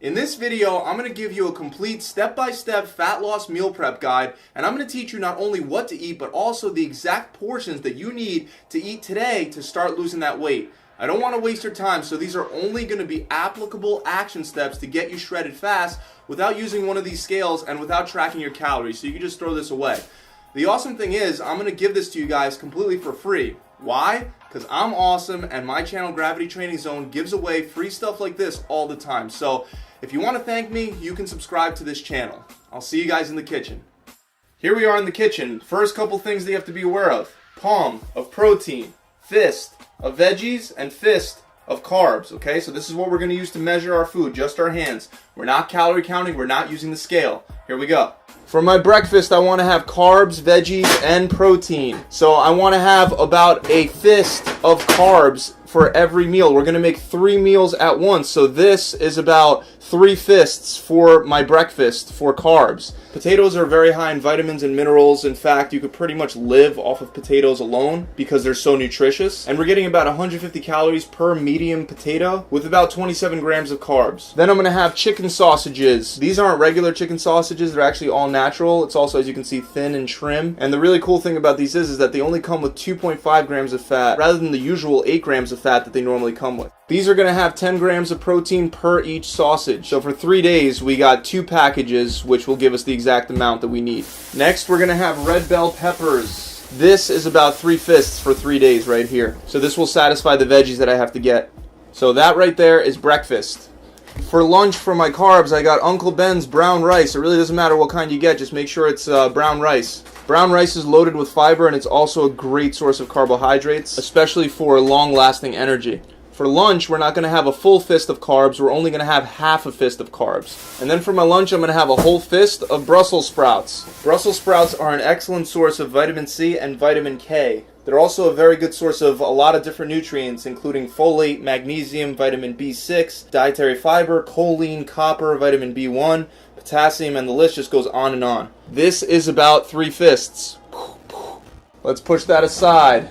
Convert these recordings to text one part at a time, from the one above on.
In this video, I'm going to give you a complete step-by-step fat loss meal prep guide, and I'm going to teach you not only what to eat, but also the exact portions that you need to eat today to start losing that weight. I don't want to waste your time, so these are only going to be applicable action steps to get you shredded fast without using one of these scales and without tracking your calories, so you can just throw this away. The awesome thing is, I'm going to give this to you guys completely for free. Why? Because I'm awesome and my channel Gravity Training Zone gives away free stuff like this all the time. So if you want to thank me, you can subscribe to this channel. I'll see you guys in the kitchen. Here we are in the kitchen. First couple things that you have to be aware of. Palm of protein, fist of veggies, and fist of carbs. Okay, so this is what we're going to use to measure our food, just our hands. We're not calorie counting, we're not using the scale. Here we go. For my breakfast, I want to have carbs, veggies, and protein. So I want to have about a fist of carbs for every meal. We're going to make 3 meals at once. So this is about 3 fists for my breakfast for carbs. Potatoes are very high in vitamins and minerals. In fact, you could pretty much live off of potatoes alone because they're so nutritious. And we're getting about 150 calories per medium potato with about 27 grams of carbs. Then I'm going to have chicken sausages. These aren't regular chicken sausages. They're actually all natural. It's also, as you can see, thin and trim. And the really cool thing about these is that they only come with 2.5 grams of fat rather than the usual 8 grams of fat that they normally come with. These are going to have 10 grams of protein per each sausage. So for 3 days, we got 2 packages, which will give us the exact amount that we need. Next, we're going to have red bell peppers. This is about 3 fists for 3 days right here. So this will satisfy the veggies that I have to get. So that right there is breakfast. For lunch, for my carbs, I got Uncle Ben's brown rice. It really doesn't matter what kind you get, just make sure it's brown rice. Brown rice is loaded with fiber and it's also a great source of carbohydrates, especially for long-lasting energy. For lunch, we're not going to have a full fist of carbs, we're only going to have half a fist of carbs. And then for my lunch, I'm going to have a whole fist of Brussels sprouts. Brussels sprouts are an excellent source of vitamin C and vitamin K. They're also a very good source of a lot of different nutrients, including folate, magnesium, vitamin B6, dietary fiber, choline, copper, vitamin B1, potassium, and the list just goes on and on. This is about 3 fists. Let's push that aside.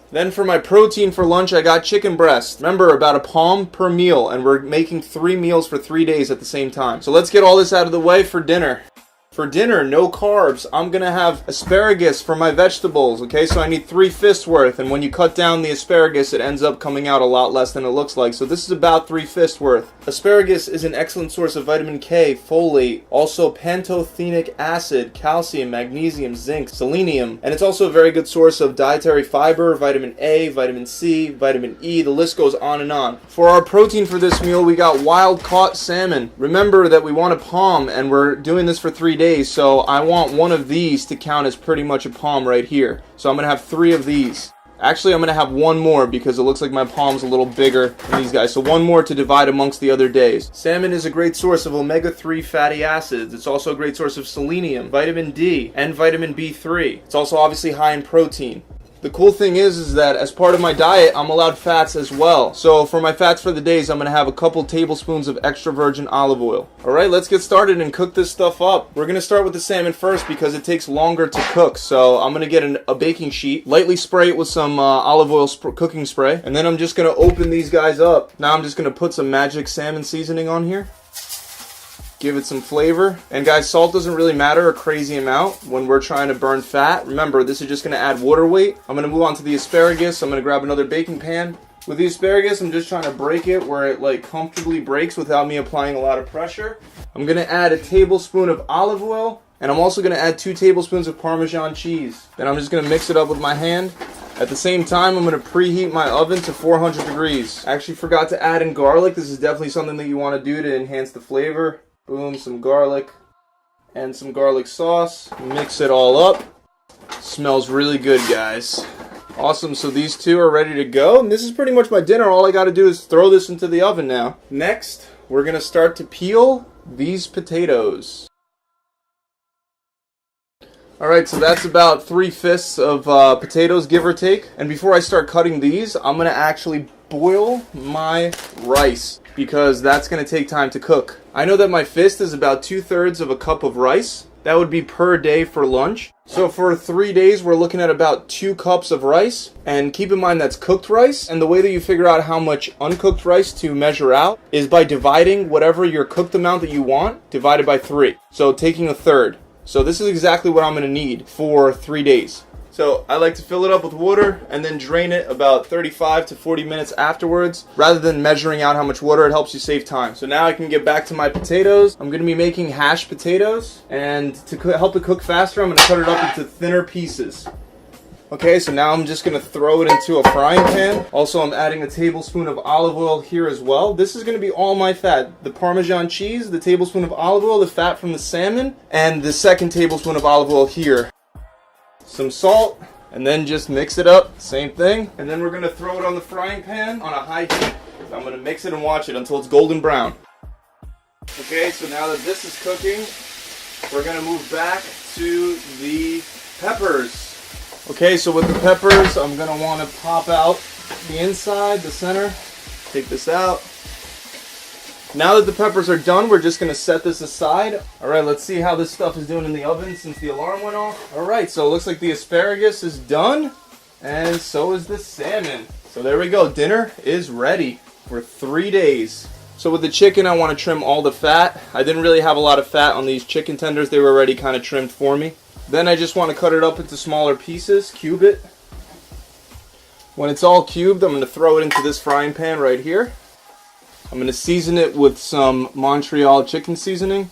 Then for my protein for lunch, I got chicken breast. Remember, about a palm per meal, and we're making 3 meals for 3 days at the same time. So let's get all this out of the way for dinner. For dinner, no carbs. I'm going to have asparagus for my vegetables, okay? So I need 3 fists worth, and when you cut down the asparagus, it ends up coming out a lot less than it looks like. So this is about 3 fists worth. Asparagus is an excellent source of vitamin K, folate, also pantothenic acid, calcium, magnesium, zinc, selenium, and it's also a very good source of dietary fiber, vitamin A, vitamin C, vitamin E, the list goes on and on. For our protein for this meal, we got wild-caught salmon. Remember that we want a palm, and we're doing this for 3 days. So I want one of these to count as pretty much a palm right here. So I'm going to have 3 of these. Actually, I'm going to have 1 more because it looks like my palm's a little bigger than these guys. So 1 more to divide amongst the other days. Salmon is a great source of omega-3 fatty acids. It's also a great source of selenium, vitamin D, and vitamin B3. It's also obviously high in protein. The cool thing is that as part of my diet, I'm allowed fats as well. So for my fats for the days, I'm going to have a couple tablespoons of extra virgin olive oil. Alright, let's get started and cook this stuff up. We're going to start with the salmon first because it takes longer to cook. So I'm going to get a baking sheet, lightly spray it with some olive oil cooking spray, and then I'm just going to open these guys up. Now I'm just going to put some magic salmon seasoning on here. Give it some flavor. And guys, salt doesn't really matter a crazy amount when we're trying to burn fat. Remember, this is just going to add water weight. I'm going to move on to the asparagus. I'm going to grab another baking pan. With the asparagus, I'm just trying to break it where it like comfortably breaks without me applying a lot of pressure. I'm going to add a tablespoon of olive oil. And I'm also going to add 2 tablespoons of Parmesan cheese. Then I'm just going to mix it up with my hand. At the same time, I'm going to preheat my oven to 400 degrees. I actually forgot to add in garlic. This is definitely something that you want to do to enhance the flavor. Boom, some garlic and some garlic sauce. Mix it all up. Smells really good, guys. Awesome, so these 2 are ready to go. And this is pretty much my dinner. All I got to do is throw this into the oven now. Next, we're going to start to peel these potatoes. Alright, so that's about 3 fists of potatoes, give or take. And before I start cutting these, I'm going to actually boil my rice because that's going to take time to cook. I know that my fist is about 2/3 of a cup of rice. That would be per day for lunch. So for 3 days, we're looking at about 2 cups of rice. And keep in mind that's cooked rice. And the way that you figure out how much uncooked rice to measure out is by dividing whatever your cooked amount that you want divided by 3. So taking a third. So this is exactly what I'm going to need for 3 days. So I like to fill it up with water and then drain it about 35 to 40 minutes afterwards. Rather than measuring out how much water, it helps you save time. So now I can get back to my potatoes. I'm going to be making hashed potatoes. And to help it cook faster, I'm going to cut it up into thinner pieces. Okay, so now I'm just going to throw it into a frying pan. Also, I'm adding a tablespoon of olive oil here as well. This is going to be all my fat. The Parmesan cheese, the tablespoon of olive oil, the fat from the salmon, and the second tablespoon of olive oil here. Some salt, and then just mix it up, same thing. And then we're gonna throw it on the frying pan on a high heat. I'm gonna mix it and watch it until it's golden brown. Okay, so now that this is cooking, we're gonna move back to the peppers. Okay, so with the peppers, I'm gonna wanna pop out the inside, the center. Take this out. Now that the peppers are done, we're just going to set this aside. Alright, let's see how this stuff is doing in the oven since the alarm went off. Alright, so it looks like the asparagus is done, and so is the salmon. So there we go, dinner is ready for 3 days. So with the chicken, I want to trim all the fat. I didn't really have a lot of fat on these chicken tenders. They were already kind of trimmed for me. Then I just want to cut it up into smaller pieces, cube it. When it's all cubed, I'm going to throw it into this frying pan right here. I'm going to season it with some Montreal chicken seasoning.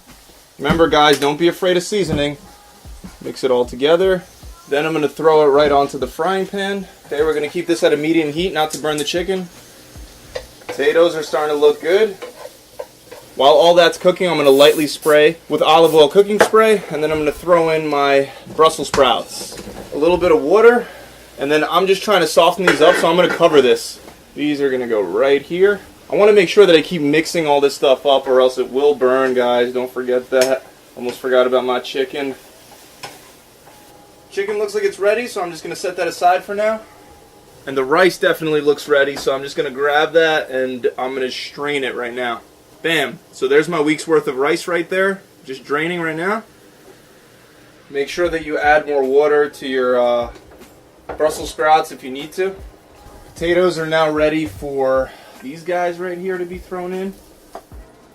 Remember guys, don't be afraid of seasoning. Mix it all together. Then I'm going to throw it right onto the frying pan. Okay, we're going to keep this at a medium heat, not to burn the chicken. Potatoes are starting to look good. While all that's cooking, I'm going to lightly spray with olive oil cooking spray, and then I'm going to throw in my Brussels sprouts. A little bit of water, and then I'm just trying to soften these up, so I'm going to cover this. These are going to go right here. I want to make sure that I keep mixing all this stuff up or else it will burn, guys. Don't forget that. Almost forgot about my chicken. Chicken looks like it's ready, so I'm just going to set that aside for now. And the rice definitely looks ready, so I'm just going to grab that and I'm going to strain it right now. Bam. So there's my week's worth of rice right there. Just draining right now. Make sure that you add more water to your Brussels sprouts if you need to. Potatoes are now ready for these guys right here to be thrown in.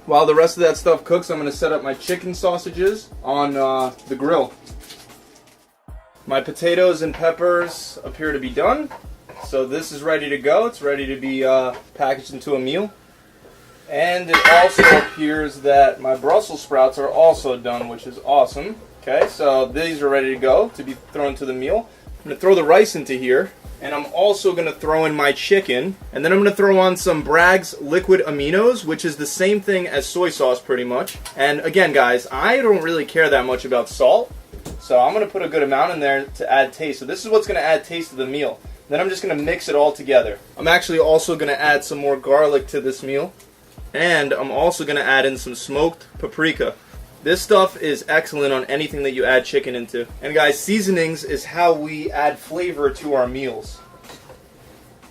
While the rest of that stuff cooks, I'm going to set up my chicken sausages on the grill. My potatoes and peppers appear to be done. So this is ready to go. It's ready to be packaged into a meal. And it also appears that my Brussels sprouts are also done, which is awesome. Okay, so these are ready to go to be thrown to the meal. I'm going to throw the rice into here. And I'm also going to throw in my chicken. And then I'm going to throw on some Bragg's liquid aminos, which is the same thing as soy sauce pretty much. And again, guys, I don't really care that much about salt. So I'm going to put a good amount in there to add taste. So this is what's going to add taste to the meal. Then I'm just going to mix it all together. I'm actually also going to add some more garlic to this meal. And I'm also going to add in some smoked paprika. This stuff is excellent on anything that you add chicken into. And guys, seasonings is how we add flavor to our meals.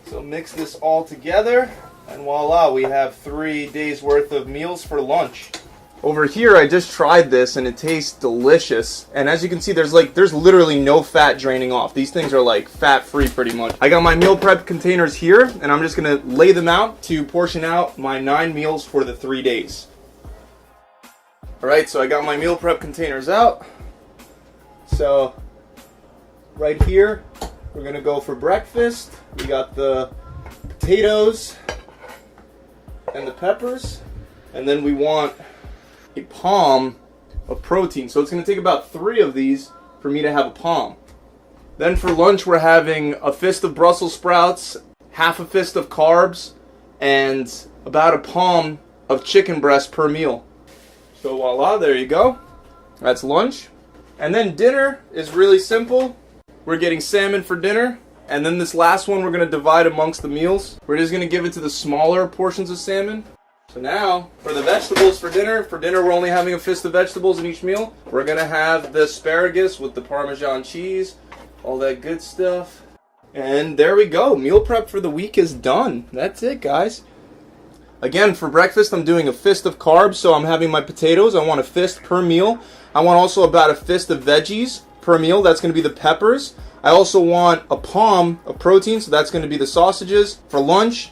So mix this all together, and voila, we have 3 days worth of meals for lunch. Over here, I just tried this, and it tastes delicious. And as you can see, there's literally no fat draining off. These things are like fat-free pretty much. I got my meal prep containers here, and I'm just gonna lay them out to portion out my 9 meals for the 3 days. Alright, so I got my meal prep containers out. So, right here, we're going to go for breakfast. We got the potatoes and the peppers. And then we want a palm of protein. So it's going to take about 3 of these for me to have a palm. Then for lunch, we're having a fist of Brussels sprouts, half a fist of carbs, and about a palm of chicken breast per meal. So voila, there you go. That's lunch. And then dinner is really simple. We're getting salmon for dinner. And then this last one we're going to divide amongst the meals. We're just going to give it to the smaller portions of salmon. So now, for the vegetables for dinner we're only having a fist of vegetables in each meal. We're going to have the asparagus with the Parmesan cheese, all that good stuff. And there we go. Meal prep for the week is done. That's it, guys. Again, for breakfast, I'm doing a fist of carbs, so I'm having my potatoes. I want a fist per meal. I want also about a fist of veggies per meal. That's going to be the peppers. I also want a palm of protein, so that's going to be the sausages. For lunch,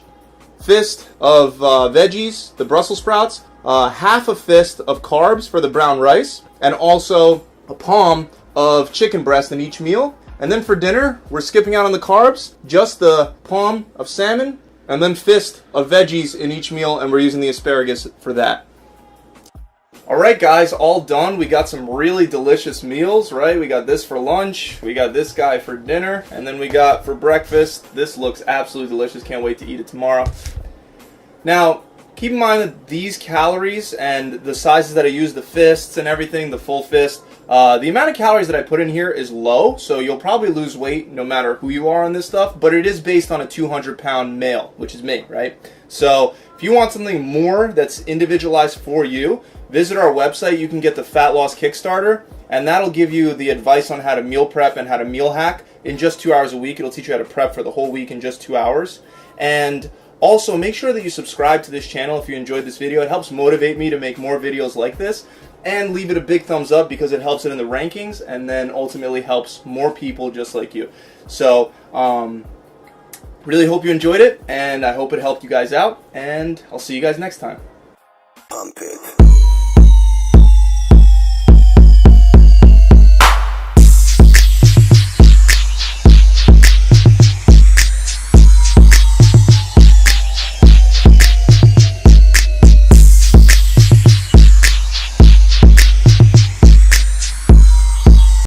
fist of veggies, the Brussels sprouts, half a fist of carbs for the brown rice, and also a palm of chicken breast in each meal. And then for dinner, we're skipping out on the carbs, just the palm of salmon, and then fist of veggies in each meal, and we're using the asparagus for that. Alright guys, all done. We got some really delicious meals, right? We got this for lunch, we got this guy for dinner, and then we got for breakfast. This looks absolutely delicious. Can't wait to eat it tomorrow. Now, keep in mind that these calories and the sizes that I use, the fists and everything, the full fist, the amount of calories that I put in here is low, so you'll probably lose weight no matter who you are on this stuff, but it is based on a 200-pound male, which is me, right? So if you want something more that's individualized for you, visit our website. You can get the Fat Loss Kickstarter, and that'll give you the advice on how to meal prep and how to meal hack in just 2 hours a week. It'll teach you how to prep for the whole week in just 2 hours. And also, make sure that you subscribe to this channel if you enjoyed this video. It helps motivate me to make more videos like this. And leave it a big thumbs up because it helps it in the rankings and then ultimately helps more people just like you. So, really hope you enjoyed it, and I hope it helped you guys out, and I'll see you guys next time.